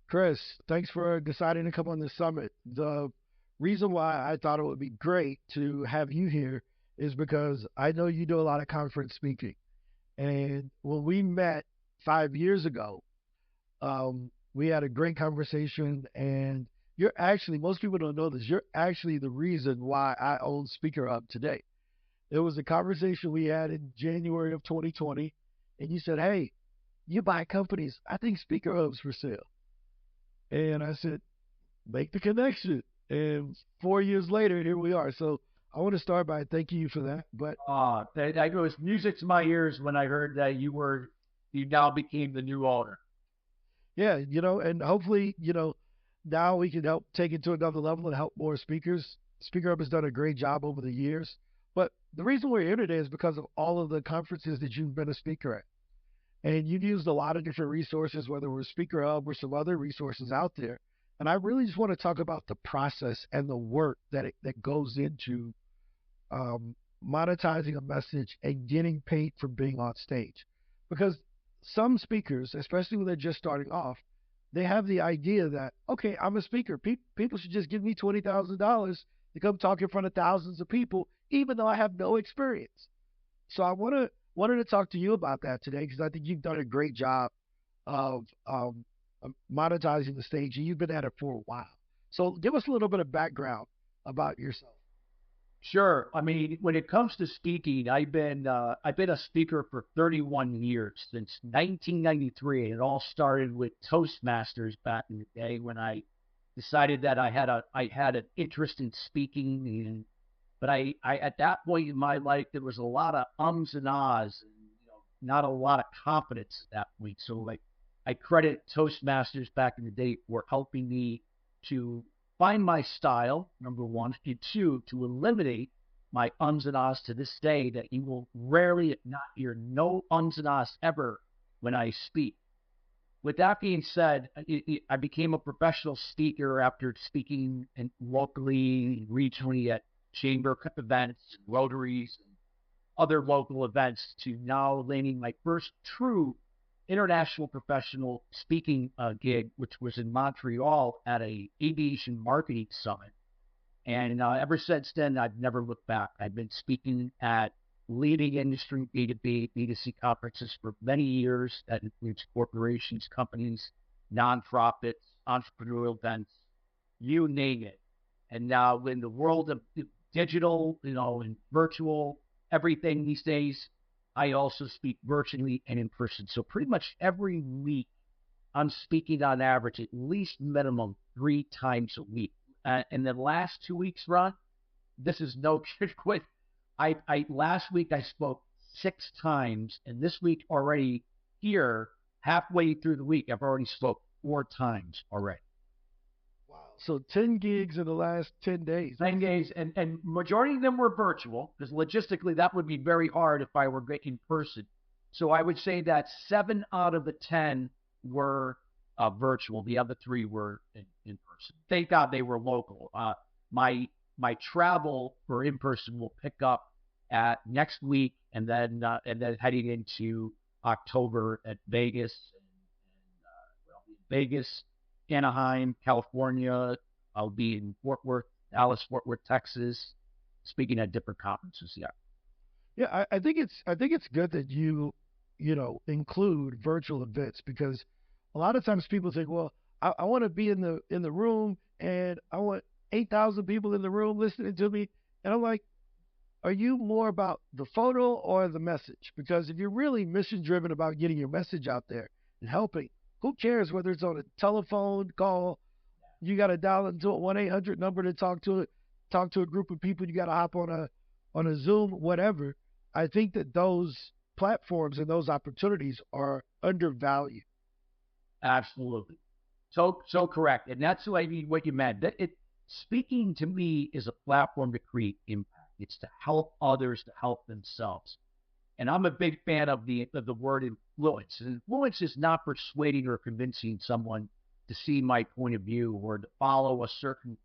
Chris, thanks for deciding to come on the summit. The reason why I thought it would be great to have you here is because I know you do a lot of conference speaking. And when we met 5 years ago, we had a great conversation. And you're actually, most people don't know this, you're actually the reason why I own Speaker Up today. It was a conversation we had in January of 2020. And you said, hey, you buy companies. I think Speaker Hub's for sale. And I said, make the connection. And 4 years later, here we are. So I want to start by thanking you for that. But That was music to my ears when I heard that you now became the new owner. yeah, and hopefully, now we can help take it to another level and help more speakers. Speaker Up has done a great job over the years. But the reason we're here today is because of all of the conferences that you've been a speaker at. And you've used a lot of different resources, whether it was Speaker Hub or some other resources out there. And I really just want to talk about the process and the work that goes into um, monetizing a message and getting paid for being on stage. Because some speakers, especially when they're just starting off, they have the idea that, okay, I'm a speaker. People should just give me $20,000 to come talk in front of thousands of people, even though I have no experience. So I wanted to talk to you about that today because I think you've done a great job of monetizing the stage, and you've been at it for a while. So give us a little bit of background about yourself. Sure. I mean, when it comes to speaking, I've been a speaker for 31 years since 1993, and it all started with Toastmasters back in the day when I decided that I had an interest in speaking, and but I at that point in my life there was a lot of ums and ahs, and not a lot of confidence at that point. So like I credit Toastmasters back in the day for helping me to find my style, number one, and two, to eliminate my ums and ahs to this day that you will rarely, if not hear no ums and ahs ever when I speak. With that being said, I became a professional speaker after speaking locally, regionally at chamber events, rotaries, and other local events to now landing my first true international professional speaking gig, which was in Montreal at a aviation marketing summit. And ever since then, I've never looked back. I've been speaking at leading industry B2B, B2C conferences for many years. That includes corporations, companies, nonprofits, entrepreneurial events, you name it. And now in the world of digital, and virtual, everything these days, I also speak virtually and in person. So pretty much every week, I'm speaking on average at least minimum 3 times a week. In the last 2 weeks, Ron, this is no trick. Quit. I last week I spoke 6 times, and this week already here, halfway through the week, I've already spoke 4 times already. Wow. So 10 gigs in the last 10 days. 10 days, and majority of them were virtual because logistically that would be very hard if I were in person. So I would say that 7 out of the 10 were virtual. The other three were in person. Thank God they were local. My travel for in person will pick up at next week, and then heading into October at Vegas, Vegas, Anaheim, California. I'll be in Fort Worth, Dallas, Fort Worth, Texas, speaking at different conferences. Yeah. Yeah, I think it's good that you include virtual events because a lot of times people think, well, I want to be in the room and I want 8,000 people in the room listening to me, and I'm like, are you more about the photo or the message? Because if you're really mission driven about getting your message out there and helping, who cares whether it's on a telephone call, you got to dial into a 1-800 number to talk to a group of people, you got to hop on a Zoom, whatever. I think that those platforms and those opportunities are undervalued. Absolutely. So correct. And that's what I mean, what you meant. That it speaking to me is a platform to create impact. It's to help others to help themselves. And I'm a big fan of the word influence. And influence is not persuading or convincing someone to see my point of view or to follow a certain,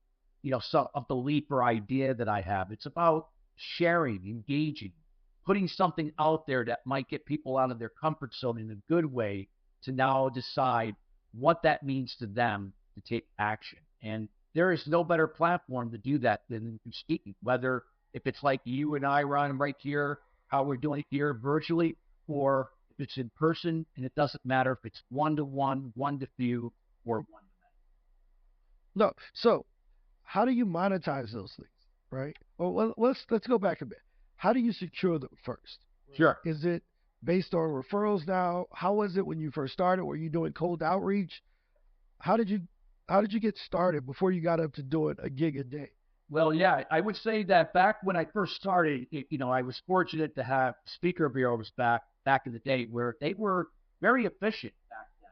a belief or idea that I have. It's about sharing, engaging, putting something out there that might get people out of their comfort zone in a good way to now decide what that means to them to take action. And there is no better platform to do that than through speaking, whether if it's like you and I, Ron, right here, how we're doing it here virtually, or if it's in person, and it doesn't matter if it's one-to-one, one-to-few, or one. No. So how do you monetize those things, right? Well, let's go back a bit. How do you secure them first? Sure. Is it based on referrals now? How was it when you first started? Were you doing cold outreach? How did you how did you get started before you got up to doing a gig a day? Well, yeah, I would say that back when I first started, I was fortunate to have speaker bureaus back in the day where they were very efficient back then.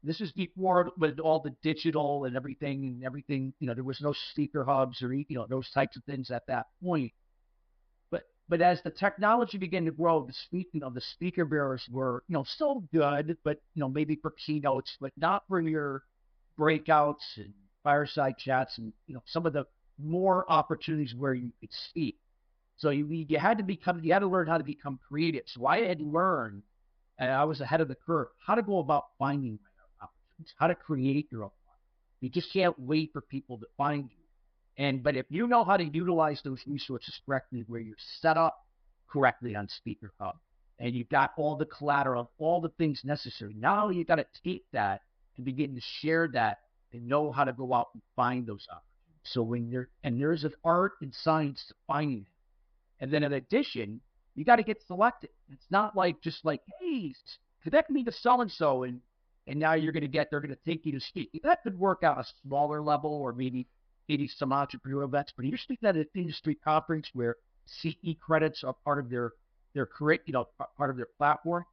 This is before with all the digital and everything. There was no speaker hubs or those types of things at that point. But as the technology began to grow, the speaker bureaus were still good, but maybe for keynotes, but not for your breakouts and fireside chats and some of the more opportunities where you could speak. So you had to learn how to become creative. So I had learned, and I was ahead of the curve, how to go about finding opportunities, how to create your own. You just can't wait for people to find you. But if you know how to utilize those resources correctly, where you're set up correctly on Speaker Hub, and you've got all the collateral, all the things necessary, now you got to take that and begin to share that and know how to go out and find those opportunities. So there's an art and science to finding it. And then in addition, you got to get selected. It's not just like, hey, connect me to so and so, and now they're going to take you to speak. That could work out a smaller level, or maybe some entrepreneur events. But you're speaking at an industry conference where CE credits are part of their part of their platform.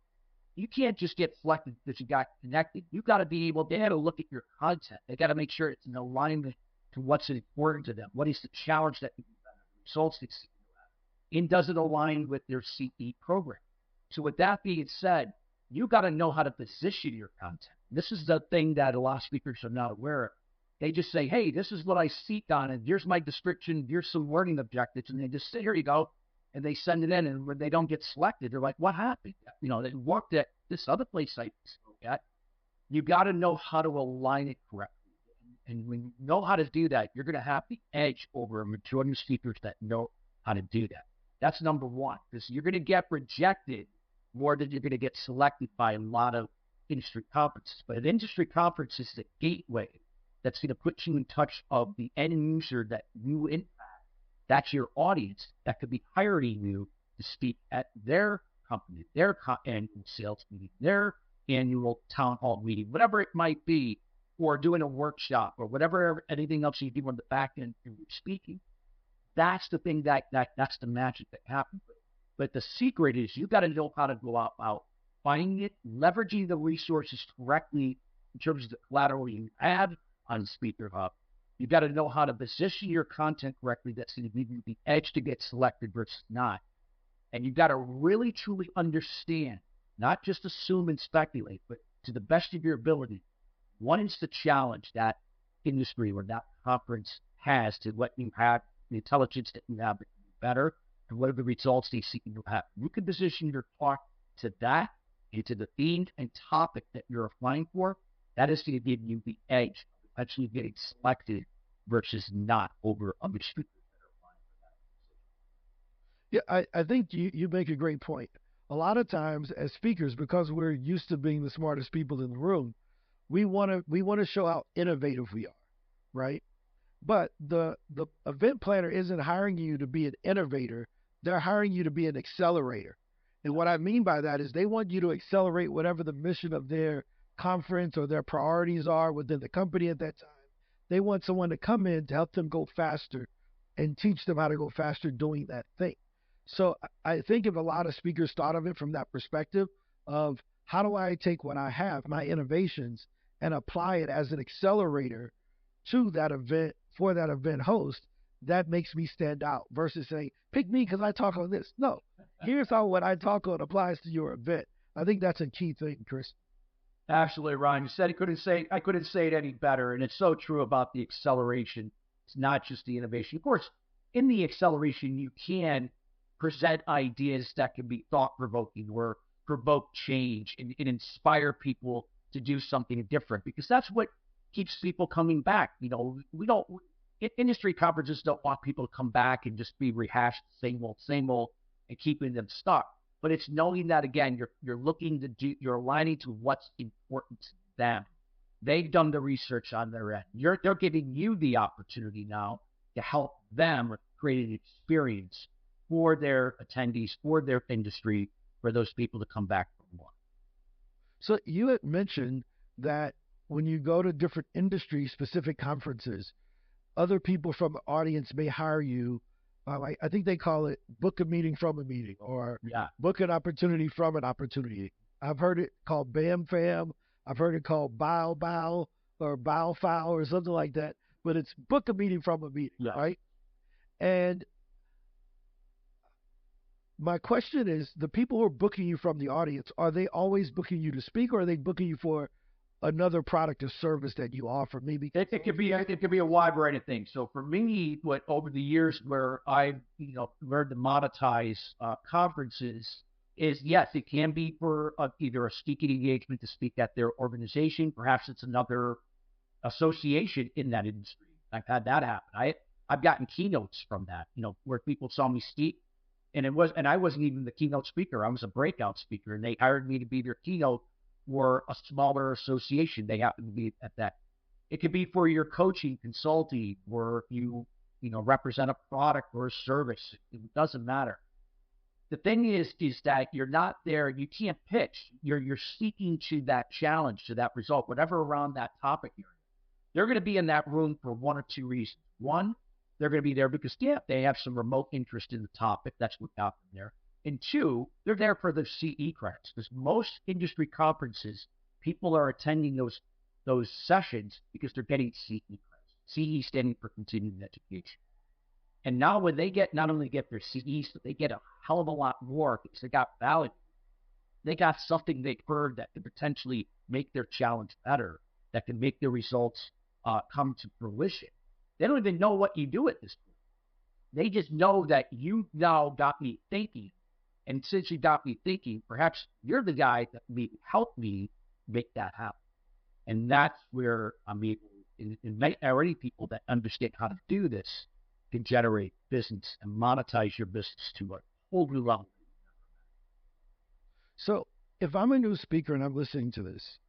You can't just get selected because you got connected. You got to be able to look at your content. They got to make sure it's in alignment to what's important to them. What is the challenge that results they see, and does it align with their CE program? So with that being said, you got to know how to position your content. This is the thing that a lot of speakers are not aware of. They just say, hey, this is what I seek on, and here's my description, here's some learning objectives, and they just say, here you go, and they send it in, and when they don't get selected, they're like, what happened? They worked at this other place I spoke at. You got to know how to align it correctly. And when you know how to do that, you're going to have the edge over a majority of speakers that know how to do that. That's number one, because you're going to get rejected more than you're going to get selected by a lot of industry conferences. But an industry conference is the gateway that's going to put you in touch of the end user that you impact. That's your audience that could be hiring you to speak at their company, their annual sales meeting, their annual town hall meeting, whatever it might be, or doing a workshop or whatever, anything else you do on the back end through speaking. That's the thing that's the magic that happens. But the secret is you got to know how to go out finding it, leveraging the resources correctly in terms of the collateral you have on Speaker Hub. You got to know how to position your content correctly. That's going to give you the edge to get selected versus not. And you got to really truly understand, not just assume and speculate, but to the best of your ability, what is the challenge that industry or that conference has to what you have, the intelligence that you have better, and what are the results they seek you have. You can position your talk to that, and to the theme and topic that you're applying for. That is going to give you the edge of actually getting selected versus not over other speakers that are applying for that. Yeah, I think you make a great point. A lot of times as speakers, because we're used to being the smartest people in the room, we wanna show how innovative we are, right? But the event planner isn't hiring you to be an innovator. They're hiring you to be an accelerator. And what I mean by that is they want you to accelerate whatever the mission of their conference or their priorities are within the company at that time. They want someone to come in to help them go faster and teach them how to go faster doing that thing. So I think if a lot of speakers thought of it from that perspective of how do I take what I have, my innovations, and apply it as an accelerator to that event for that event host, that makes me stand out versus saying, pick me because I talk on this. No, here's how what I talk on applies to your event. I think that's a key thing, Chris. Absolutely, Ryan. You said I couldn't say it any better, and it's so true about the acceleration. It's not just the innovation. Of course, in the acceleration, you can present ideas that can be thought provoking or provoke change and inspire people to do something different, because that's what keeps people coming back. We don't, industry conferences don't want people to come back and just be rehashed, same old, and keeping them stuck. But it's knowing that, again, you're looking to do, you're aligning to what's important to them. They've done the research on their end. They're giving you the opportunity now to help them create an experience for their attendees, for their industry, for those people to come back for more. So you had mentioned that when you go to different industry specific conferences, other people from the audience may hire you. I think they call it book a meeting from a meeting, or book an opportunity from an opportunity. I've heard it called Bam Fam. I've heard it called Bow Bow or Bow Foul or something like that. But it's book a meeting from a meeting, right? And my question is, the people who are booking you from the audience, are they always booking you to speak, or are they booking you for another product or service that you offer? Maybe it could be a wide variety of things. So for me, what over the years where I learned to monetize conferences is, yes, it can be for either a speaking engagement to speak at their organization. Perhaps it's another association in that industry. I've had that happen. I've gotten keynotes from that, where people saw me speak, and I wasn't even the keynote speaker. I was a breakout speaker, and they hired me to be their keynote for a smaller association. They happen to be at that. It could be for your coaching, consulting, or you represent a product or a service. It doesn't matter. The thing is that you're not there. You can't pitch. You're speaking to that challenge, to that result, whatever around that topic you're in. They're going to be in that room for one or two reasons. One, they're going to be there because, they have some remote interest in the topic. That's what got them there. And two, they're there for the CE credits, because most industry conferences, people are attending those sessions because they're getting CE credits. CE standing for continuing education. And now when they not only get their CEs, but they get a hell of a lot more because they got value. They got something they've heard that could potentially make their challenge better, that can make their results come to fruition. They don't even know what you do at this point. They just know that you now got me thinking. And since you got me thinking, perhaps you're the guy that may help me make that happen. And that's where I'm able, and already people that understand how to do this can generate business and monetize your business to a whole new level. So if I'm a new speaker and I'm listening to this,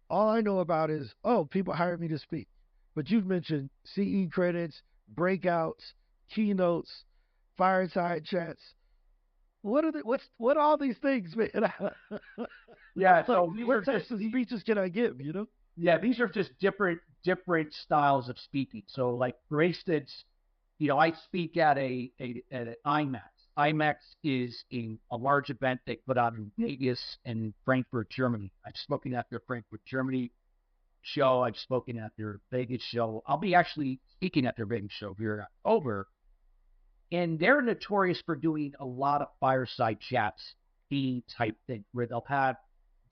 all I know about is, people hire me to speak. But you've mentioned CE credits, breakouts, keynotes, fireside chats. What are all these things, man? So what types of speeches can I give? Yeah, these are just different styles of speaking. So, like, for instance, I speak at an IMAX. IMAX is a large event they put on in Vegas and Frankfurt, Germany. I've spoken at their Frankfurt, Germany show. I've spoken at their Vegas show. I'll be actually speaking at their Vegas show here in October. And they're notorious for doing a lot of fireside chats, type thing, where they'll have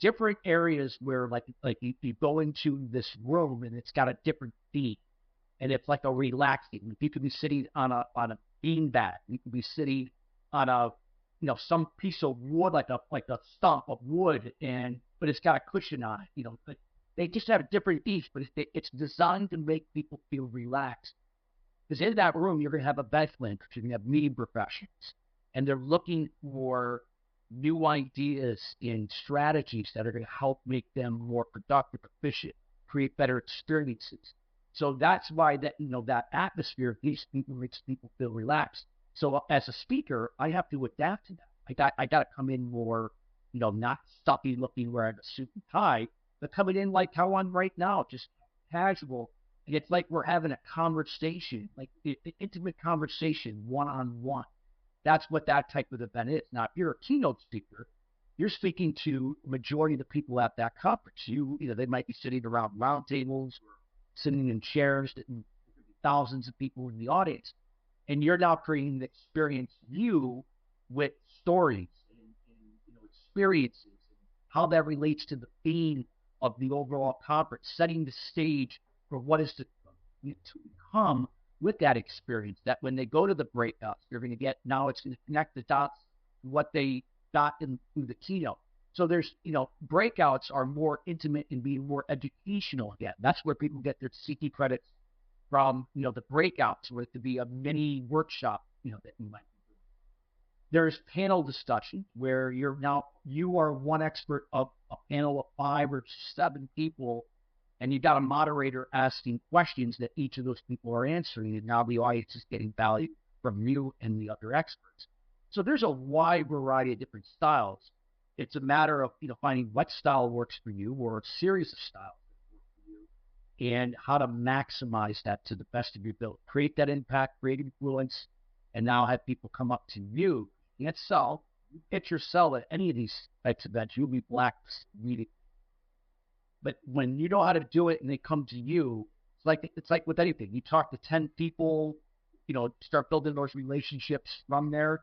different areas where, like you go into this room and it's got a different theme, and it's like a relaxing. You could be sitting on a beanbag. You could be sitting on a some piece of wood, like a stump of wood, but it's got a cushion on it. But they just have different themes, but it's designed to make people feel relaxed. Because in that room, you're going to have a bench linkers, you're going to have meeting professionals, and they're looking for new ideas and strategies that are going to help make them more productive, efficient, create better experiences. So that's why that atmosphere makes people feel relaxed. So as a speaker, I have to adapt to that. I got to come in more, not stuffy looking, wearing a suit and tie, but coming in like how I'm right now, just casual. It's like we're having a conversation, like an intimate conversation, one-on-one. That's what that type of event is. Now, if you're a keynote speaker, you're speaking to the majority of the people at that conference. They might be sitting around round tables or sitting in chairs, and thousands of people in the audience. And you're now creating the experience with stories and experiences, and how that relates to the theme of the overall conference, setting the stage for what is to come with that experience. That when they go to the breakouts, you're going to get, now it's going to connect the dots to what they got through the keynote. So there's, breakouts are more intimate and being more educational again. That's where people get their CT credits from, the breakouts, where it could be a mini workshop, that you might. There's panel discussion where you are one expert of a panel of 5 or 7 people, and you got a moderator asking questions that each of those people are answering, and now the audience is getting value from you and the other experts. So there's a wide variety of different styles. It's a matter of finding what style works for you, or a series of styles that work for you, and how to maximize that to the best of your ability. Create that impact, create influence, and now have people come up to you. You can't sell. You pitch or sell at any of these types of events, you'll be blacklisted immediately. But when you know how to do it and they come to you, it's like with anything. You talk to 10 people, start building those relationships from there.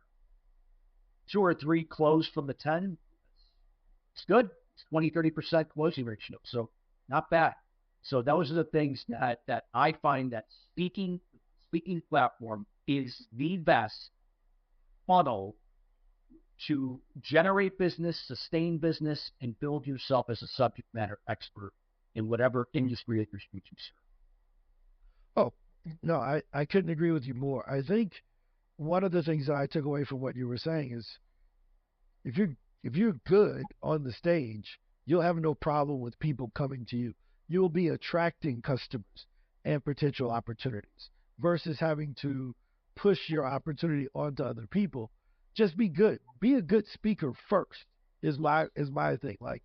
2 or 3 close from the 10. It's good. It's 20-30% closing ratio. So not bad. So those are the things that I find that speaking platform is the best funnel to generate business, sustain business, and build yourself as a subject matter expert in whatever industry that you're speaking to. Oh, no, I couldn't agree with you more. I think one of the things that I took away from what you were saying is if you're good on the stage, you'll have no problem with people coming to you. You will be attracting customers and potential opportunities versus having to push your opportunity onto other people. Just be good. Be a good speaker first is my thing. Like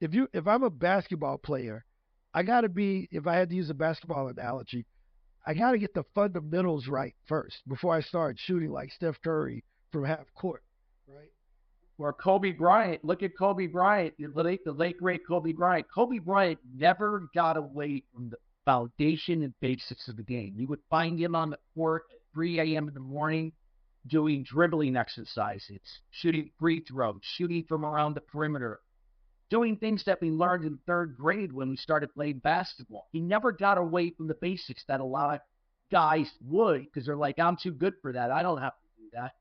if I'm a basketball player, I gotta be, if I had to use a basketball analogy, I gotta get the fundamentals right first before I start shooting like Steph Curry from half court. Right? Or Kobe Bryant. Look at Kobe Bryant, the late great Kobe Bryant. Kobe Bryant never got away from the foundation and basics of the game. You would find him on the court at 3 a.m. in the morning doing dribbling exercises, shooting free throws, shooting from around the perimeter, doing things that we learned in 3rd grade when we started playing basketball. He never got away from the basics that a lot of guys would, because they're like, I'm too good for that. I don't have to do that.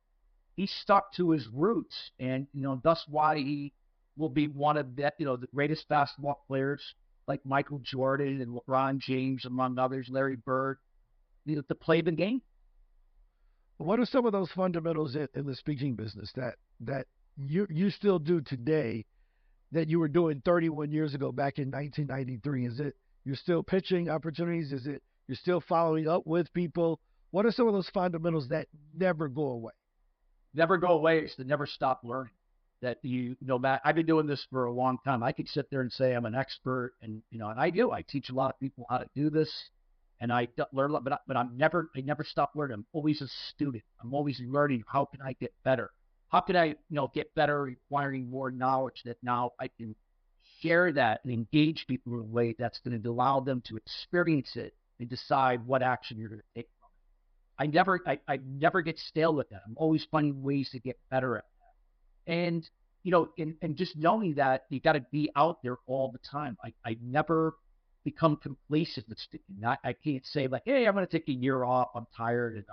He stuck to his roots, and that's why he will be one of the greatest basketball players, like Michael Jordan and LeBron James, among others, Larry Bird, to play the game. What are some of those fundamentals in the speaking business that you still do today that you were doing 31 years ago back in 1993? Is it you're still pitching opportunities? Is it you're still following up with people? What are some of those fundamentals that never go away? Never go away is to never stop learning. That Matt, I've been doing this for a long time. I could sit there and say I'm an expert, and and I do. I teach a lot of people how to do this, and I learn a lot. But I never stop learning. I'm always a student. I'm always learning. How can I get better? How can I get better, acquiring more knowledge that now I can share that and engage people in a way that's going to allow them to experience it and decide what action you're going to take. I never get stale with that. I'm always finding ways to get better at that. And, and just knowing that you got to be out there all the time. I never become complacent with speaking. I can't say like, hey, I'm going to take a year off. I'm tired.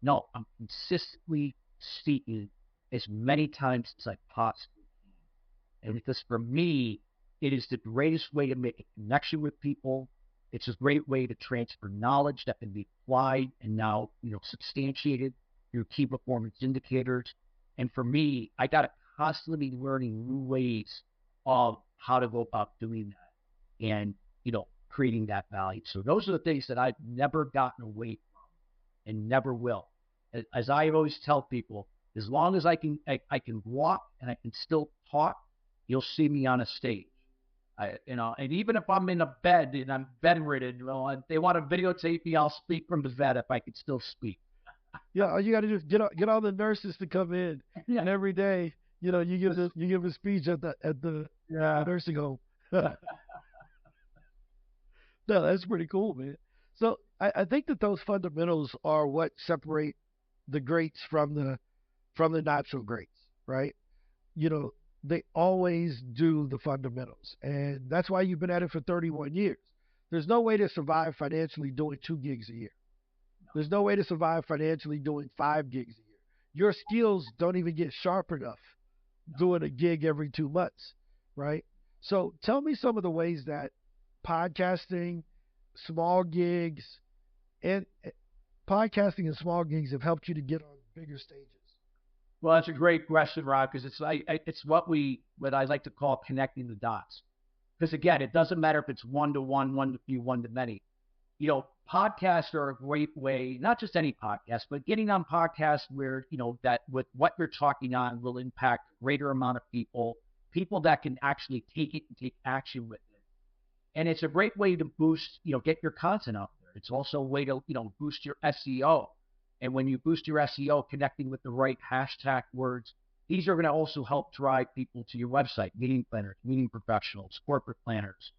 No, I'm consistently speaking as many times as I possibly can. And because for me, it is the greatest way to make a connection with people. It's a great way to transfer knowledge that can be applied and now, substantiated through key performance indicators. And for me, I got to constantly be learning new ways of how to go about doing that and, creating that value. So those are the things that I've never gotten away from and never will. As I always tell people, as long as I can walk and I can still talk, you'll see me on a stage. And even if I'm in a bed and I'm bedridden, if they want to videotape me, I'll speak from the bed if I can still speak. Yeah, all you got to do is get all the nurses to come in, and every day, you give a speech at the nursing home. No, that's pretty cool, man. So I think that those fundamentals are what separate the greats from the not so greats, right? They always do the fundamentals. And that's why you've been at it for 31 years. There's no way to survive financially doing 2 gigs a year. There's no way to survive financially doing 5 gigs a year. Your skills don't even get sharp enough doing a gig every 2 months. right? So tell me some of the ways that podcasting, small gigs, and podcasting and small gigs have helped you to get on bigger stages. Well, that's a great question, Rob, because it's what I like to call connecting the dots. Because again, it doesn't matter if it's one to one, one to few, one to many. Podcasts are a great way, not just any podcast, but getting on podcasts where, that with what you're talking on will impact a greater amount of people that can actually take it and take action with it. And it's a great way to boost, get your content out there. It's also a way to, boost your SEO. And when you boost your SEO, connecting with the right hashtag words, these are going to also help drive people to your website, meeting planners, meeting professionals, corporate planners,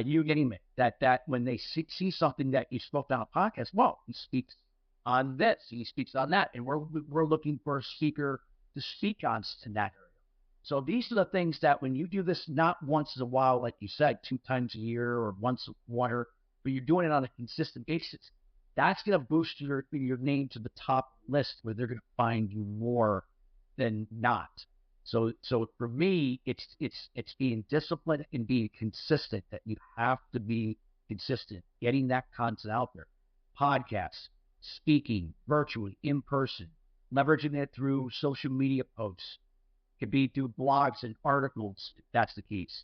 you name it. That when they see something that you spoke on a podcast, well, he speaks on this, he speaks on that, and we're looking for a speaker to speak on in that area. So these are the things that when you do this not once in a while, like you said, 2 times a year or once a quarter, but you're doing it on a consistent basis, that's going to boost your name to the top list where they're going to find you more than not. So for me, it's being disciplined and being consistent. That you have to be consistent, getting that content out there. Podcasts, speaking, virtually, in person, leveraging it through social media posts. It could be through blogs and articles, if that's the case.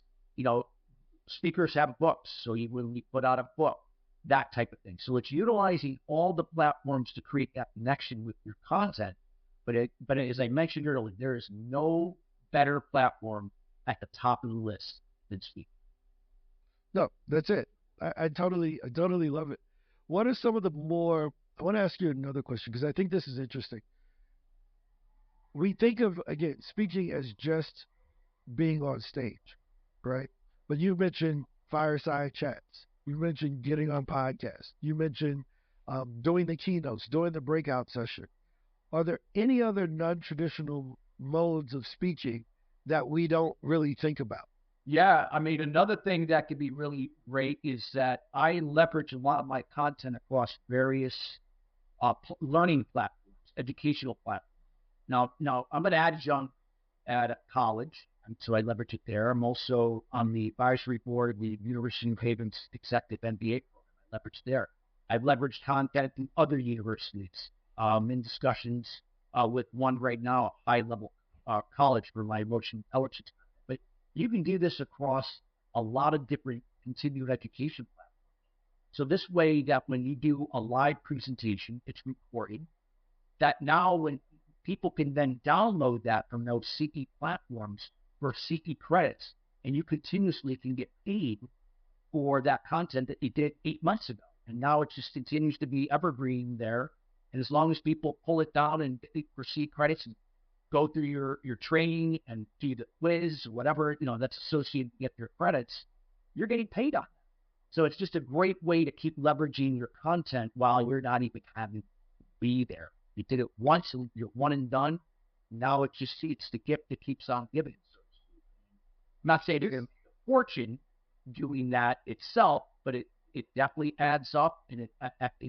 Speakers have books, so when we put out a book, that type of thing. So it's utilizing all the platforms to create that connection with your content. But as I mentioned earlier, there is no better platform at the top of the list than speaking. No, that's it. I totally love it. What are some of the more? I want to ask you another question because I think this is interesting. We think of again speaking as just being on stage, right? But you mentioned fireside chats. You mentioned getting on podcasts. You mentioned doing the keynotes, doing the breakout session. Are there any other non-traditional modes of speaking that we don't really think about? Yeah, I mean, another thing that could be really great is that I leverage a lot of my content across various learning platforms, educational platforms. Now I'm an adjunct at a college, and so I leverage it there. I'm also on the advisory board of the University of New Haven's Executive MBA program. I leverage there. I've leveraged content in other universities in discussions with one right now, a high-level college for my emotional intelligence. But you can do this across a lot of different continuing education platforms. So this way that when you do a live presentation, it's recorded, that now when people can then download that from those CE platforms for CE credits, and you continuously can get paid for that content that you did 8 months ago. And now it just continues to be evergreen there. And as long as people pull it down and receive credits and go through your training and do the quiz, whatever, that's associated with your credits, you're getting paid on it. So it's just a great way to keep leveraging your content while you're not even having to be there. You did it once and you're one and done. Now it's the gift that keeps on giving. I'm not saying it's a fortune doing that itself, but it definitely adds up, and it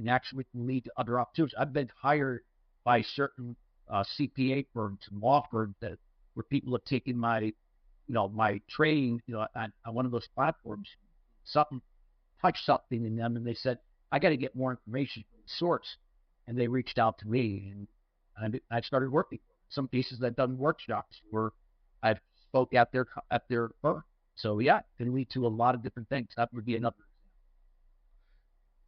actually can lead to other opportunities. I've been hired by certain CPA firms and law firms where people have taken my training, on one of those platforms, touched something in them, and they said, I got to get more information from the source. And they reached out to me, and I started working. Some cases I've done workshops where I've spoke at their firm. So yeah, it can lead to a lot of different things. That would be another.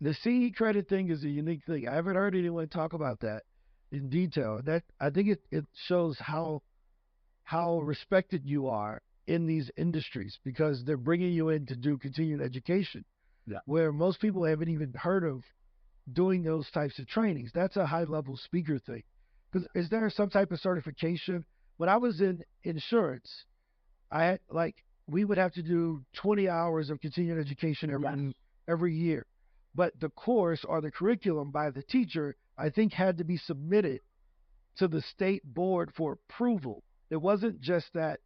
The CE credit thing is a unique thing. I haven't heard anyone talk about that in detail. That I think it shows how respected you are in these industries because they're bringing you in to do continuing education, Yeah. where most people haven't even heard of doing those types of trainings. That's a high level speaker thing. Because is there some type of certification? When I was in insurance, I had we would have to do 20 hours of continuing education every year. But the course or the curriculum by the teacher, I think, had to be submitted to the state board for approval. It wasn't just that,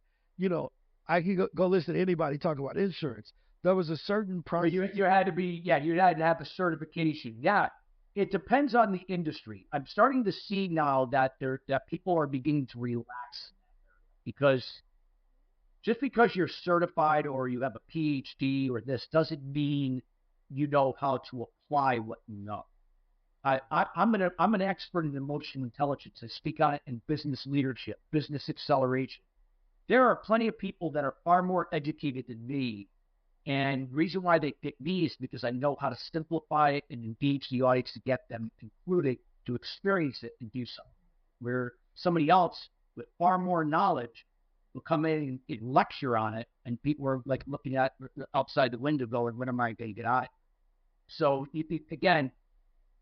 I could go listen to anybody talk about insurance. There was a certain process. You had to be, you had to have a certification. Yeah, it depends on the industry. I'm starting to see now that people are beginning to relax because Just because you're certified or you have a PhD or this doesn't mean you know how to apply what you know. I'm an expert in emotional intelligence. I speak on it in business leadership, business acceleration. There are plenty of people that are far more educated than me, and the reason why they pick me is because I know how to simplify it and engage the audience to get them included, to experience it and do something. Where somebody else with far more knowledge will come in and lecture on it, and people are like looking at outside the window going, when am I going to get out? So again,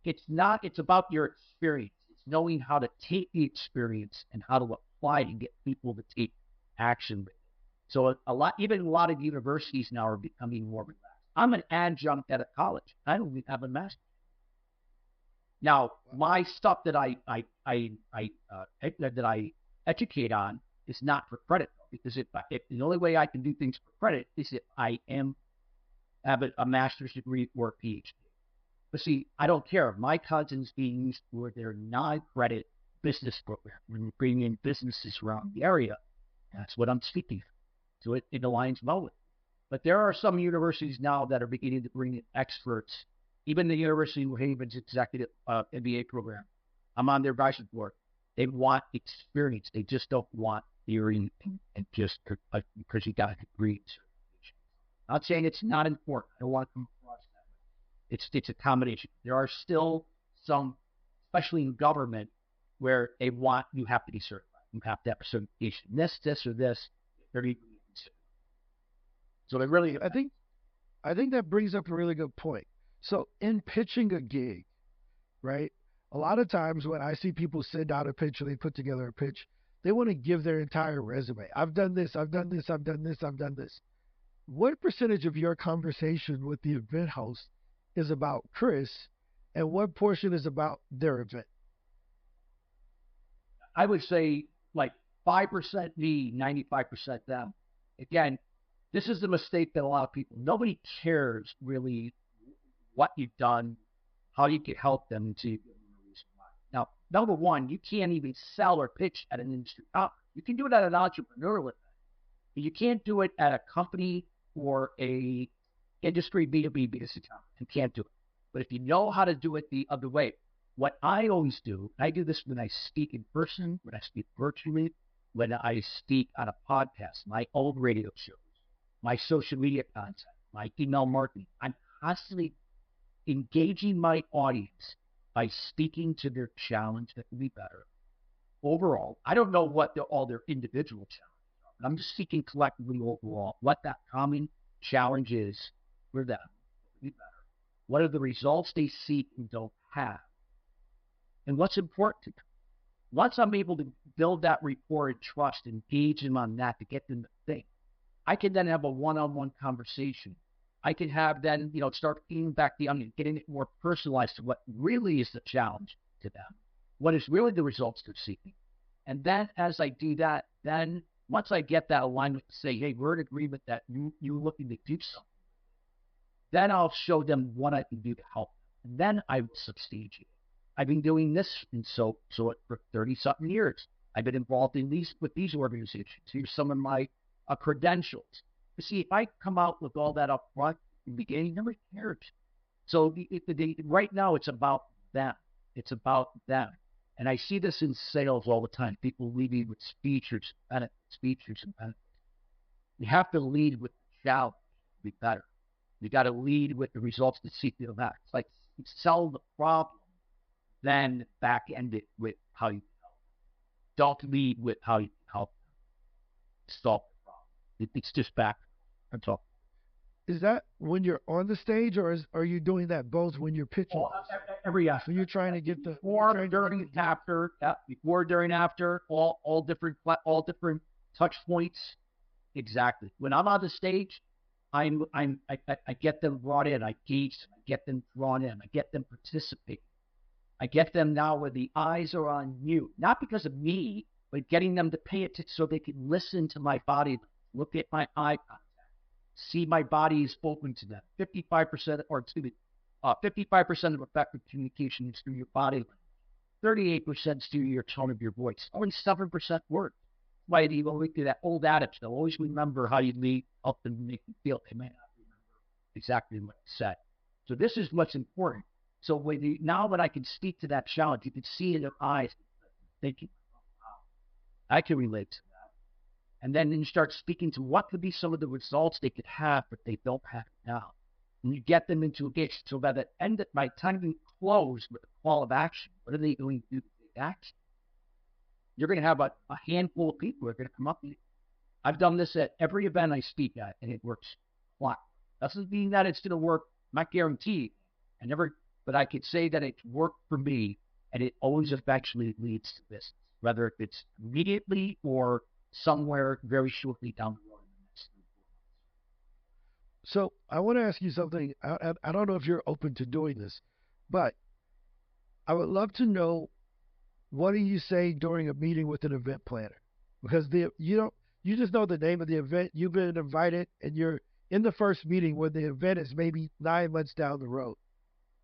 it's about your experience. It's knowing how to take the experience and how to apply to get people to take action with it. So even a lot of universities now are becoming more relaxed. I'm an adjunct at a college. I don't even have a master's. Now, my stuff that I educate on is not for credit, because if the only way I can do things for credit is if I have a master's degree or a PhD. But see, I don't care. My cousins being used for their non-credit business program, when we bring in businesses around the area, that's what I'm speaking. So it aligns well with it. But there are some universities now that are beginning to bring in experts. Even the University of New Haven's executive MBA program, I'm on their advisory board. They want experience. They just don't want theory and just because you got a degree. I'm not saying it's not important. I don't want to come across that way. It's a combination. There are still some, especially in government, where they want you have to be certified. You have to have a certification. This, or this. So they really, I think that brings up a really good point. So in pitching a gig, right? A lot of times when I see people send out a pitch or they put together a pitch, they want to give their entire resume. I've done this, I've done this, I've done this, I've done this. What percentage of your conversation with the event host is about Chris, and what portion is about their event? I would say like 5% me, 95% them. Again, this is the mistake that a lot of people, nobody cares really what you've done, how you can help them until you give them a reason why. Now, number one, you can't even sell or pitch at an industry conference. You can do it at an entrepreneurial event, but you can't do it at a company or a industry B2B business account. You can't do it. But if you know how to do it the other way, what I always do, I do this when I speak in person, when I speak virtually, when I speak on a podcast, my old radio shows, my social media content, my email marketing. I'm constantly engaging my audience by speaking to their challenge that can be better. Overall, I don't know what all their individual challenges are, but I'm just speaking collectively overall what that common challenge is for them to be better. What are the results they seek and don't have? And what's important to them? Once I'm able to build that rapport and trust, engage them on that to get them to think, I can then have a one-on-one conversation. I can have then, start peeling back the onion, getting it more personalized to what really is the challenge to them. What is really the results they're seeking. And then as I do that, then once I get that alignment to say, hey, we're in agreement that you're looking to do something, then I'll show them what I can do to help them. And then I will substantiate. I've been doing this for 30-something years. I've been involved in with these organizations. Here's some of my credentials. You see, if I come out with all that up front in the beginning, nobody cares. So right now, it's about them. It's about them. And I see this in sales all the time. People leading with features and benefits. You have to lead with the challenge to be better. You got to lead with the results that seek you out. It's like you sell the problem, then back end it with how you can help. Don't lead with how you can help solve the problem. It's just back. That's all. Is that when you're on the stage, or are you doing that both when you're pitching? Every aspect. So you're trying to get the before, during, after. Yeah, before, during, after. All different touch points. Exactly. When I'm on the stage, I get them brought in. I gauge them. I get them drawn in. I get them participating. I get them now where the eyes are on you, not because of me, but getting them to pay attention so they can listen to my body, look at my eye contact, see my body is open to them. 55% of effective communication is through your body language. 38% is through your tone of your voice. Only 7% words. why they always do that old adage. They'll always remember how you lead up and make them feel. They may not remember exactly what you said. So this is what's important. So now when I can speak to that challenge, you can see in their eyes thinking, I can relate to that. And then you start speaking to what could be some of the results they could have, but they don't have now. And you get them into a gauge. So by the by the time you close with a call of action, what are they going to do to take action? You're going to have a handful of people who are going to come up to you. I've done this at every event I speak at, and it works flat. Doesn't mean that it's going to work. Not guaranteed. But I could say that it's worked for me, and it always eventually leads to business, whether it's immediately or somewhere very shortly down the road. So I want to ask you something. I don't know if you're open to doing this, but I would love to know, what do you say during a meeting with an event planner? Because you just know the name of the event, you've been invited, and you're in the first meeting when the event is maybe 9 months down the road.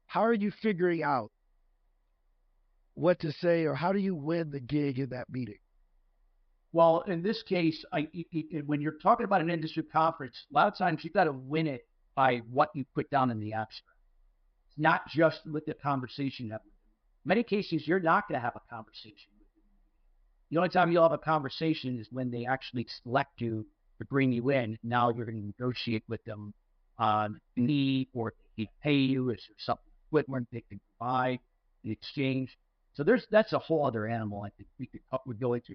How are you figuring out what to say, or how do you win the gig in that meeting? Well, in this case, when you're talking about an industry conference, a lot of times you've got to win it by what you put down in the abstract. It's not just with the conversation you have with them. In many cases, you're not going to have a conversation with them. The only time you'll have a conversation is when they actually select you to bring you in. Now you're going to negotiate with them on fee, or if they pay you, is there something equipment they can buy, the exchange. So that's a whole other animal I think we go into.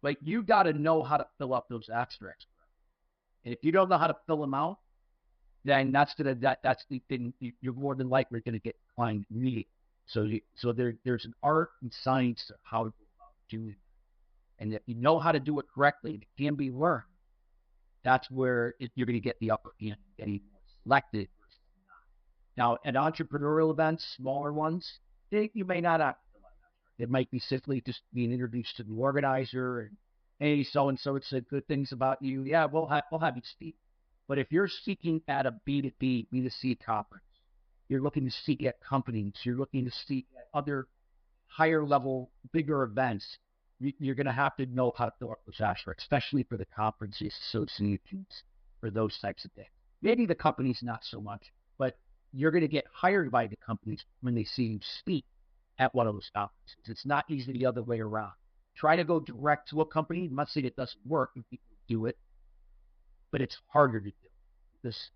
Like, you got to know how to fill up those abstracts. And if you don't know how to fill them out, then you're more than likely going to get declined immediately. So there's an art and science to how to do it. And if you know how to do it correctly, it can be learned. That's where you're going to get the upper hand, getting selected. Now, at entrepreneurial events, smaller ones, you may not have. It might be simply just being introduced to the organizer and, hey, so-and-so said good things about you. Yeah, we'll have you speak. But if you're speaking at a B2B, B2C conference, you're looking to speak at companies, you're looking to speak at other higher level, bigger events, you're going to have to know how to fill up those abstracts, especially for the conferences, associations, for those types of things. Maybe the companies not so much, but you're going to get hired by the companies when they see you speak at one of those conferences. It's not easily the other way around. Try to go direct to a company. I'm not saying it doesn't work if people do it, but it's harder to do. This,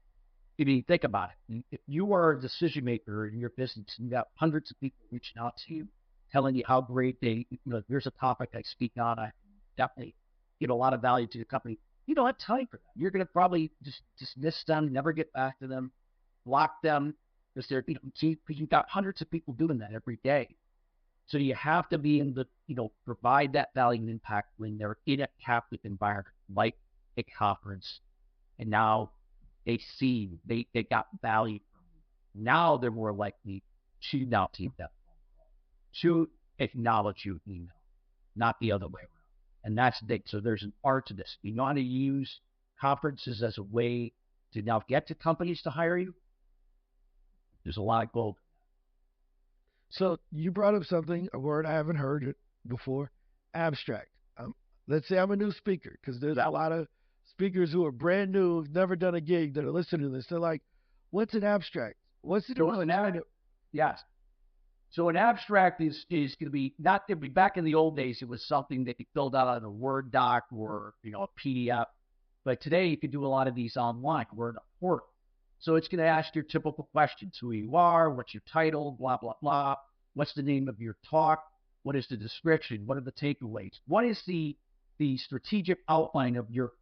if you think about it, if you are a decision maker in your business and you got hundreds of people reaching out to you, telling you how great there's a topic I speak on, I definitely give a lot of value to the company. You don't have time for that. You're going to probably just dismiss them, never get back to them, block them, because you've got hundreds of people doing that every day. So you have to be in provide that value and impact when they're in a captive environment, like a conference, and now they see they got value from you. Now they're more likely to not take that phone call, to acknowledge you email, not the other way around. And that's the thing. So there's an art to this. You know how to use conferences as a way to now get to companies to hire you. There's a lot of gold. So you brought up a word I haven't heard it before, abstract. Let's say I'm a new speaker, because there's a lot of speakers who are brand new, who've never done a gig, that are listening to this. They're like, what's an abstract? What's it? Yes. So an abstract is going to be back in the old days, it was something that you filled out on a Word doc or a PDF. But today you can do a lot of these online. We're in a portal. So it's going to ask your typical questions: who you are, what's your title, blah, blah, blah. What's the name of your talk? What is the description? What are the takeaways? What is the strategic outline of your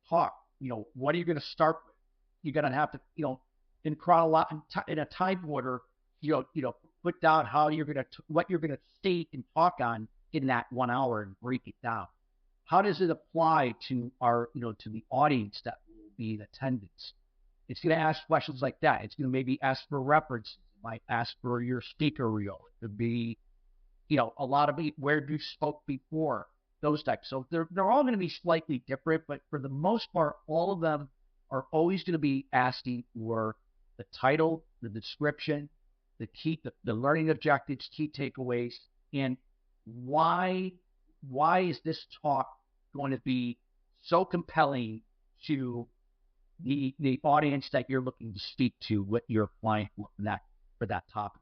talk? What are you going to start with? You're going to have to, in a time order, put down what you're going to state and talk on in that 1 hour and break it down. How does it apply to to the audience that will be in attendance? It's going to ask questions like that. It's going to maybe ask for references. It might ask for your speaker reel. It could be, a lot of where you spoke before, those types. So they're all going to be slightly different, but for the most part, all of them are always going to be asking for the title, the description, the learning objectives, key takeaways, and why is this talk going to be so compelling to the audience that you're looking to speak to, what you're applying for that topic.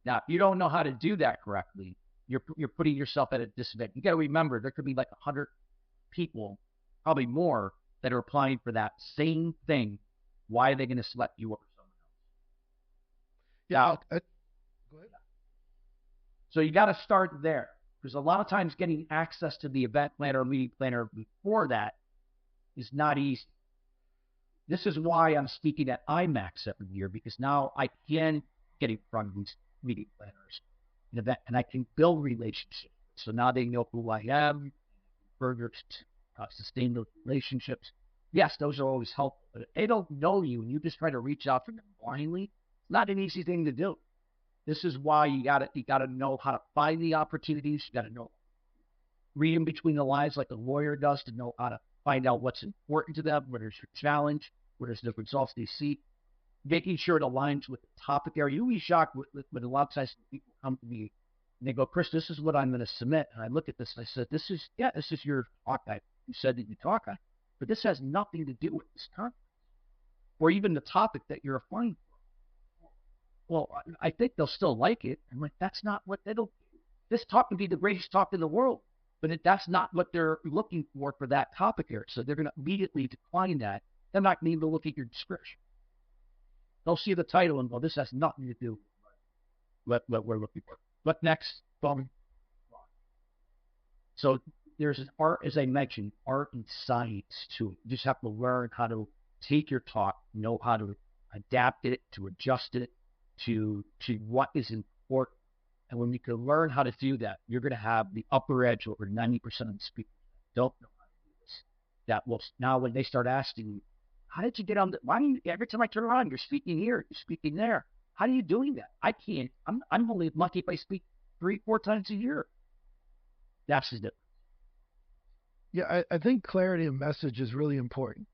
Now, if you don't know how to do that correctly, you're putting yourself at a disadvantage. You got to remember there could be like 100 people, probably more, that are applying for that same thing. Why are they going to select you over someone else? Yeah. Go ahead. So you got to start there, because a lot of times getting access to the event planner or meeting planner before that is not easy. This is why I'm speaking at IMAX every year, because now I can get in front of these meeting planners and I can build relationships. So now they know who I am, further sustain those relationships. Yes, those are always helpful, but if they don't know you and you just try to reach out to them blindly, it's not an easy thing to do. This is why you gotta know how to find the opportunities. You gotta know, reading between the lines like a lawyer does, to know how to find out what's important to them, where there's your challenge, where there's the results they seek, making sure it aligns with the topic area. You'll be shocked when a lot of times people come to me and they go, Chris, this is what I'm going to submit. And I look at this and I said, this is your talk guide. You said that you talk on, but this has nothing to do with this conference or even the topic that you're applying for. Well, I think they'll still like it. I'm like, that's not what this talk can be the greatest talk in the world, but that's not what they're looking for that topic area. So they're going to immediately decline that. They're not going to even look at your description. They'll see the title and go, this has nothing to do with what we're looking for. What next? So there's an art, as I mentioned, art and science too. You just have to learn how to take your talk, know how to adapt it, to adjust it to what is important. And when you can learn how to do that, you're going to have the upper edge over 90% of the speakers that don't know how to do this. That will, now when they start asking you, how did you get on why do you, every time I turn around, you're speaking here, you're speaking there. How are you doing that? I can't. I'm only lucky if I speak 3-4 times a year. That's the difference. Yeah, I think clarity of message is really important,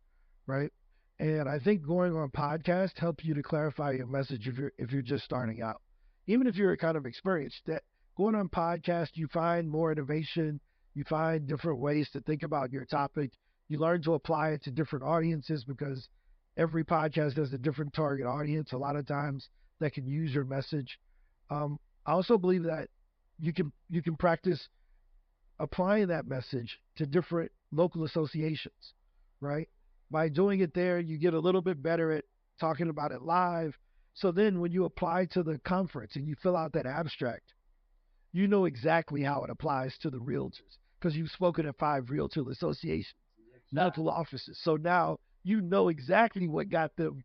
right? And I think going on podcast helps you to clarify your message if you're just starting out. Even if you're kind of experienced, that going on podcast, you find more innovation, you find different ways to think about your topic, you learn to apply it to different audiences because every podcast has a different target audience. A lot of times that can use your message. I also believe that you can practice applying that message to different local associations, right? By doing it there, you get a little bit better at talking about it live. So then when you apply to the conference and you fill out that abstract, you know exactly how it applies to the realtors because you've spoken at 5 realtor associations, local offices. So now you know exactly what got them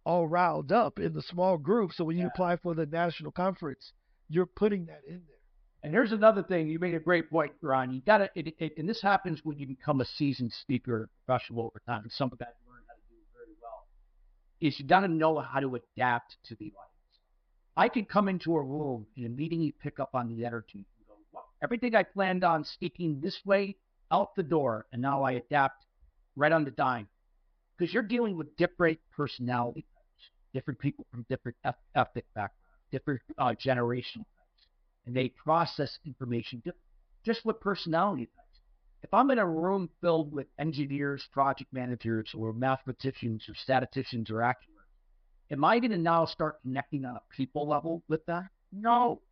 all riled up in the small group. So when you apply for the national conference, you're putting that in there. And here's another thing. You made a great point, Ron. You got to, and this happens when you become a seasoned speaker, professional over time. And some of that you learn how to do very well. Is you got to know how to adapt to the audience. I could come into a room and immediately pick up on the energy and go, well, everything I planned on speaking this way out the door, and now I adapt right on the dime. Because you're dealing with different personality types, different people from different ethnic backgrounds, different generational types, and they process information just with personality types. If I'm in a room filled with engineers, project managers, or mathematicians, or statisticians, or actuaries, am I going to now start connecting on a people level with that? No.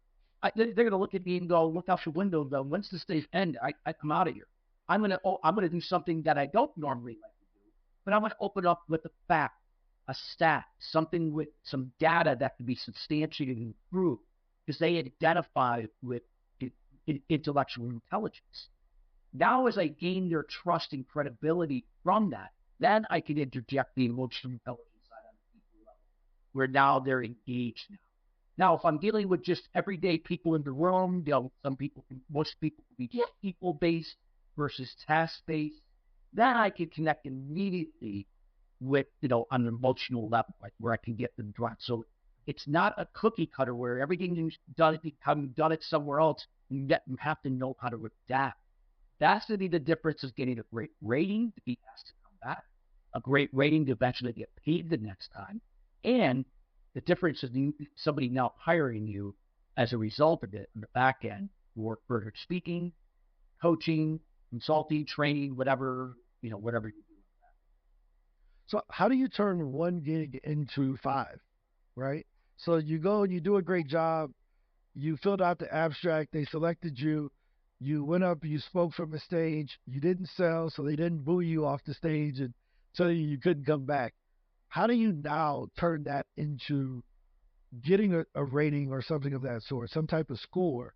They're going to look at me and go, look out your window, and go, when's this day end? I come out of here. I'm going to do something that I don't normally like to do, but I'm going to open up with a fact, a stat, something with some data that can be substantiated and proved, because they identify with intellectual intelligence. Now, as I gain their trust and credibility from that, then I can interject the emotional intelligence side on the people level, where now they're engaged now. Now, if I'm dealing with just everyday people in the room, most people can be people-based versus task-based, then I can connect immediately with, on an emotional level, like where I can get them drawn. So it's not a cookie cutter where everything you've done it somewhere else, you have to know how to adapt. That's going to be the difference of getting a great rating to be asked to come back, a great rating to eventually get paid the next time, and the difference is somebody now hiring you as a result of it in the back end for further speaking, coaching, consulting, training, whatever, whatever you do. So how do you turn one gig into five, right? So you go and you do a great job. You filled out the abstract. They selected you. You went up. You spoke from the stage. You didn't sell, so they didn't boo you off the stage and tell you you couldn't come back. How do you now turn that into getting a rating or something of that sort, some type of score,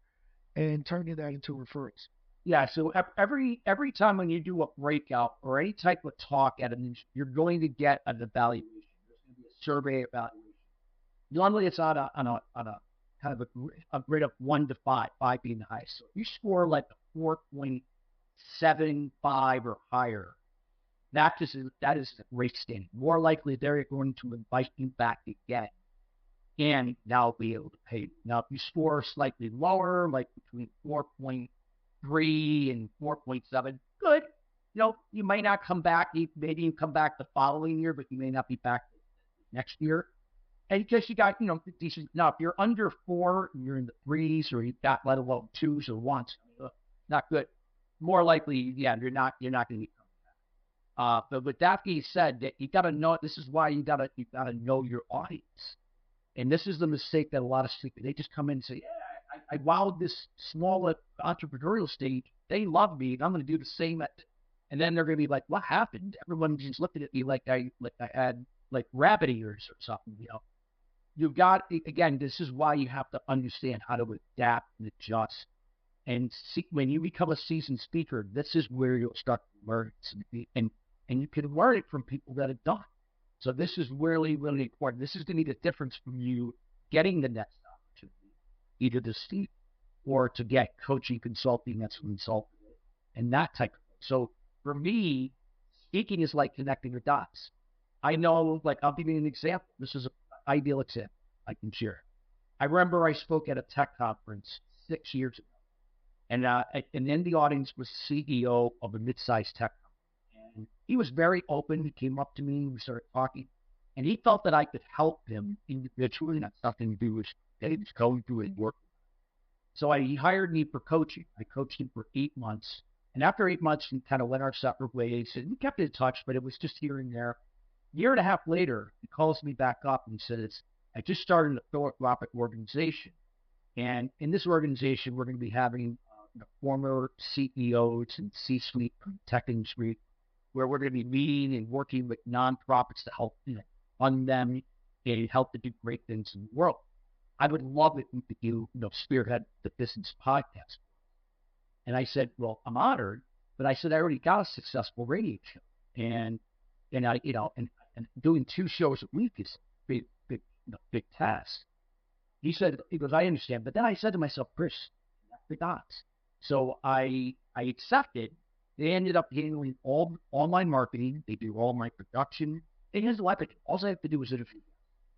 and turning that into referrals? Yeah, so every time when you do a breakout or any type of talk at an, you're going to get an evaluation. There's going to be a survey evaluation. Normally, it's on a kind of a grade of 1 to 5, 5 being the highest. So if you score like a 4.75 or higher, that is the great standing. More likely, they're going to invite you back again, and now be able to pay you. Now, if you score slightly lower, like between 4.3 and 4.7, good. You might not come back. Maybe you come back the following year, but you may not be back next year. And because you got, decent. Now, if you're under 4, and you're in the 3s, or you've got, let alone 2s or 1s, not good. More likely, yeah, you're not going to be coming back. But with that being said, that you got to know. This is why you got to know your audience. And this is the mistake that a lot of people, they just come in and say, yeah, I wowed this small entrepreneurial stage. They love me, and I'm going to do the same. And then they're going to be like, what happened? Everyone just looking at me like I had like rabbit ears or something. You've got, again, this is why you have to understand how to adapt and adjust. And see, when you become a seasoned speaker, this is where you'll start to learn. And you can learn it from people that have done it. So this is really, really important. This is going to be the difference from you getting the next opportunity, either to speak or to get coaching, consulting, that's consulting, and that type of thing. So for me, speaking is like connecting the dots. I know, like, I'll give you an example. This is an ideal example I can share. I remember I spoke at a tech conference 6 years ago, and in the audience was CEO of a mid-sized tech company. And he was very open. He came up to me, we started talking, and he felt that I could help him individually. That's nothing to do with just going through his work. So he hired me for coaching. I coached him for 8 months. And after 8 months, we kind of went our separate ways. And we kept in touch, but it was just here and there. A year and a half later, he calls me back up and says, I just started a philanthropic organization. And in this organization, we're going to be having former CEOs and C-suite from the tech industry, where we're going to be meeting and working with nonprofits to help fund them and help to do great things in the world. I would love it if you spearhead the business podcast. And I said, well, I'm honored, but I said I already got a successful radio show, and I and doing 2 shows a week is big task. He goes, I understand, but then I said to myself, Chris, connect the dots. So I accepted. They ended up handling all online marketing. They do all my production. It is epic. All I have to do is interview.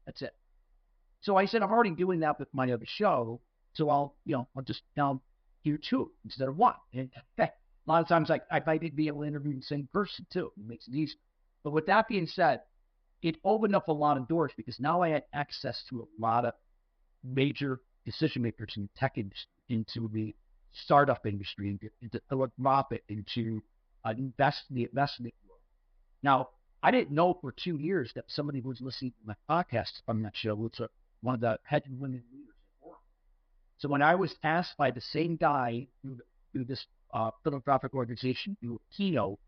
That's it. So I said, I'm already doing that with my other show, so I'll just now do 2 instead of 1. And a lot of times I might be able to interview the same person too. It makes it easy. But with that being said, it opened up a lot of doors because now I had access to a lot of major decision makers in the tech industry, into the startup industry, into philanthropic, into the investment world. Now, I didn't know for 2 years that somebody was listening to my podcast on that show was one of the head women leaders at work. So when I was asked by the same guy through this philanthropic organization to do a keynote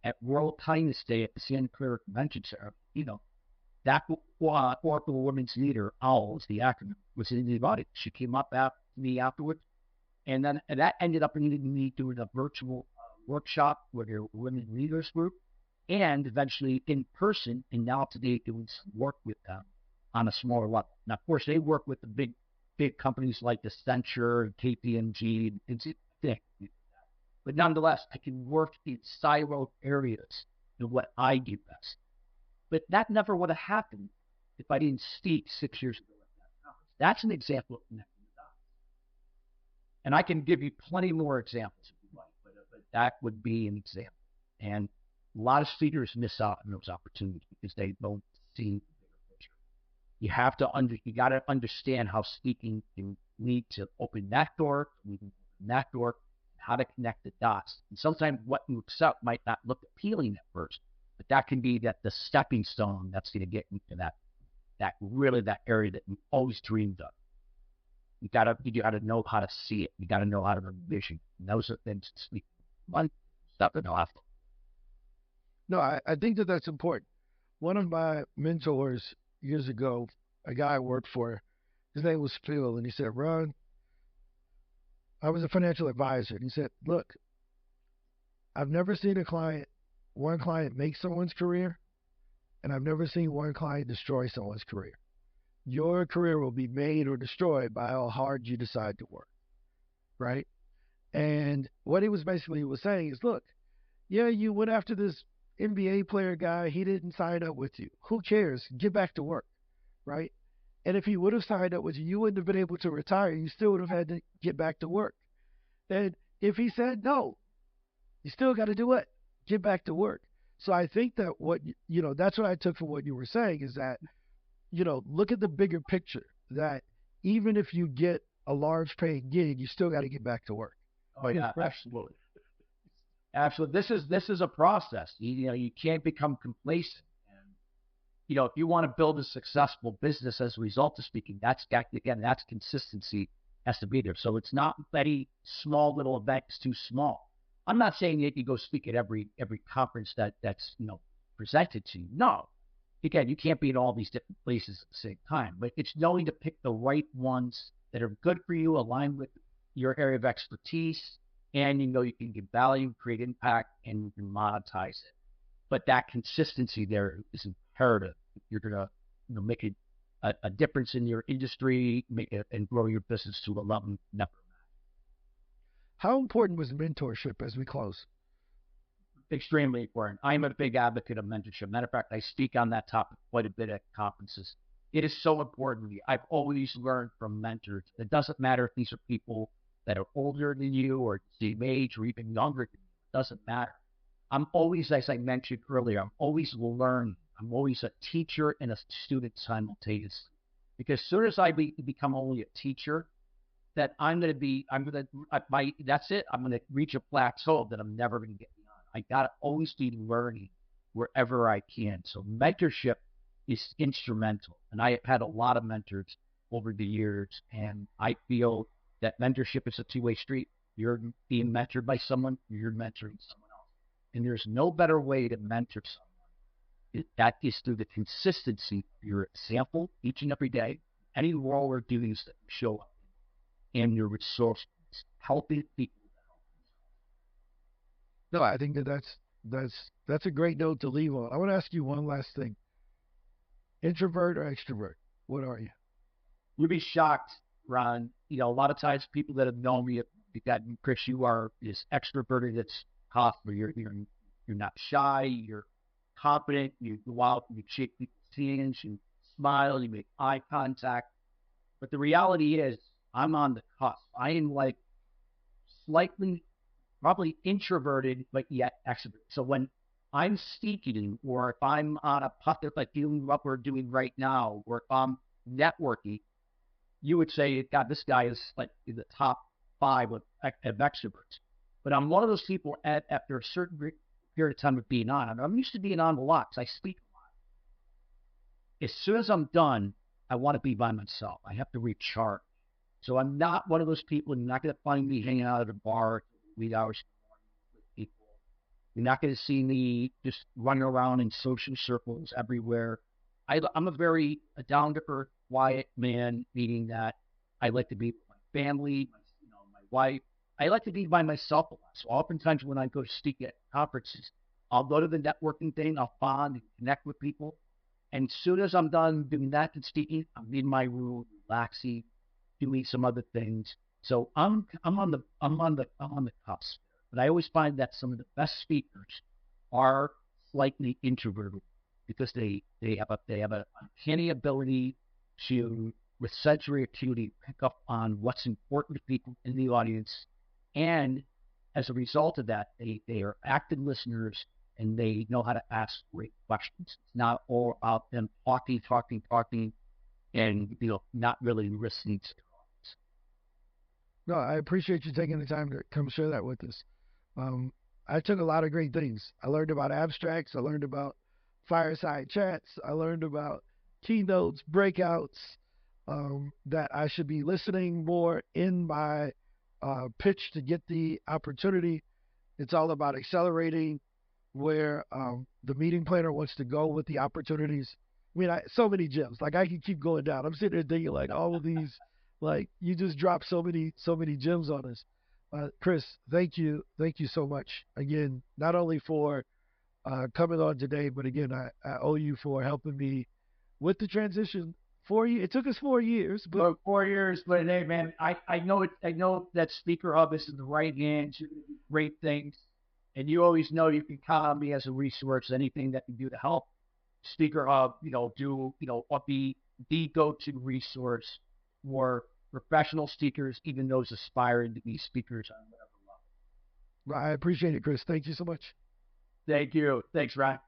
at World Kindness Day at the Santa Clara Convention Center, that Oracle Women's Leader, OWL is the acronym, was in the audience. She came up after me afterwards, and that ended up leading me doing a virtual workshop with their women leaders group, and eventually in person, and now today doing some work with them on a smaller level. Now, of course, they work with the big companies like Accenture and KPMG and things. But nonetheless, I can work in siloed areas in what I do best. But that never would have happened if I didn't speak 6 years ago at that conference. That's an example of connecting the dots. And I can give you plenty more examples if you like, but that would be an example. And a lot of speakers miss out on those opportunities because they don't see the bigger picture. You got to understand how speaking can lead to open that door, how to connect the dots. And sometimes what you accept might not look appealing at first, but that can be the stepping stone that's going to get you to that area that you always dreamed of. You gotta know how to see it. You gotta know how to envision. And those are things one stuff to know. No, I think that that's important. One of my mentors years ago, a guy I worked for, his name was Phil, and he said, Ron, I was a financial advisor. And he said, look, I've never seen one client make someone's career, and I've never seen one client destroy someone's career. Your career will be made or destroyed by how hard you decide to work, right? And what he was basically was saying is, look, yeah, you went after this NBA player guy. He didn't sign up with you. Who cares? Get back to work, right? And if he would have signed up with you, you wouldn't have been able to retire. You still would have had to get back to work. And if he said no, you still got to do what? Get back to work. So I think that that's what I took from what you were saying is that, look at the bigger picture that even if you get a large paying gig, you still got to get back to work. Oh yeah, absolutely. Absolutely. This is a process. You can't become complacent. And if you want to build a successful business as a result of speaking, that's consistency has to be there. So it's not any small little event is too small. I'm not saying that you go speak at every conference that's presented to you. No. Again, you can't be in all these different places at the same time. But it's knowing to pick the right ones that are good for you, aligned with your area of expertise, and you can give value, create impact, and you can monetize it. But that consistency there is imperative. If you're going to make a difference in your industry, and grow your business to a level never. How important was mentorship as we close? Extremely important. I'm a big advocate of mentorship. Matter of fact, I speak on that topic quite a bit at conferences. It is so important to me. I've always learned from mentors. It doesn't matter if these are people that are older than you or the same age or even younger than you. It doesn't matter. I'm always, as I mentioned earlier, I'm always learning. I'm always a teacher and a student simultaneously. Because as soon as I become only a teacher, that's it. I'm going to reach a plateau that I'm never going to get beyond. I got to always be learning wherever I can. So mentorship is instrumental. And I have had a lot of mentors over the years, and I feel that mentorship is a two-way street. You're being mentored by someone, you're mentoring someone else. And there's no better way to mentor someone. That is through the consistency of your example each and every day, any role or duties that you show up in, and your resources, helping people. No, I think that's a great note to leave on. I want to ask you one last thing. Introvert or extrovert? What are you? You'll be shocked, Ron. A lot of times people that have known me, Chris, you are this extroverted. It's possible. You're not shy. You're confident. You go out and you shake people's hands. You smile. You make eye contact. But the reality is, I'm on the cusp. I am like slightly, probably introverted, but yet extroverted. So when I'm speaking, or if I'm on a puppet like what we're doing right now, or if I'm networking, you would say, God, this guy is like in the top 5 of extroverts. But I'm one of those people after a certain period of time of being on. I'm used to being on a lot because I speak a lot. As soon as I'm done, I want to be by myself. I have to recharge. So I'm not one of those people. You're not going to find me hanging out at a bar 8 hours with people. You're not going to see me just running around in social circles everywhere. I'm a very down-to-earth, quiet man, meaning that I like to be with my family, my wife. I like to be by myself a lot. So oftentimes when I go to speak at conferences, I'll go to the networking thing. I'll bond and connect with people. And as soon as I'm done doing that and speaking, I'm in my room, relaxing, doing some other things. So I'm on the cusp. But I always find that some of the best speakers are slightly introverted because they have a uncanny ability to, with sensory acuity, pick up on what's important to people in the audience, and as a result of that, they are active listeners and they know how to ask great questions. It's not all about them talking, and not really listening to. No, I appreciate you taking the time to come share that with us. Um, I took a lot of great things. I learned about abstracts. I learned about fireside chats. I learned about keynotes, breakouts, that I should be listening more in my pitch to get the opportunity. It's all about accelerating where the meeting planner wants to go with the opportunities. I mean, so many gems. Like I can keep going down. I'm sitting there thinking like all of these, like you just dropped so many gems on us. Chris, thank you so much again. Not only for coming on today, but again, I owe you for helping me with the transition. 4 years. It took us 4 years, but For 4 years, but hey, man, I know it. I know that Speaker Hub is in the right hands. You're going to do great things, and you always know you can count on me as a resource. Anything that can do to help Speaker Hub, be the go-to resource for professional speakers, even those aspiring to be speakers on whatever level. I appreciate it, Chris. Thank you so much. Thank you. Thanks, Ryan.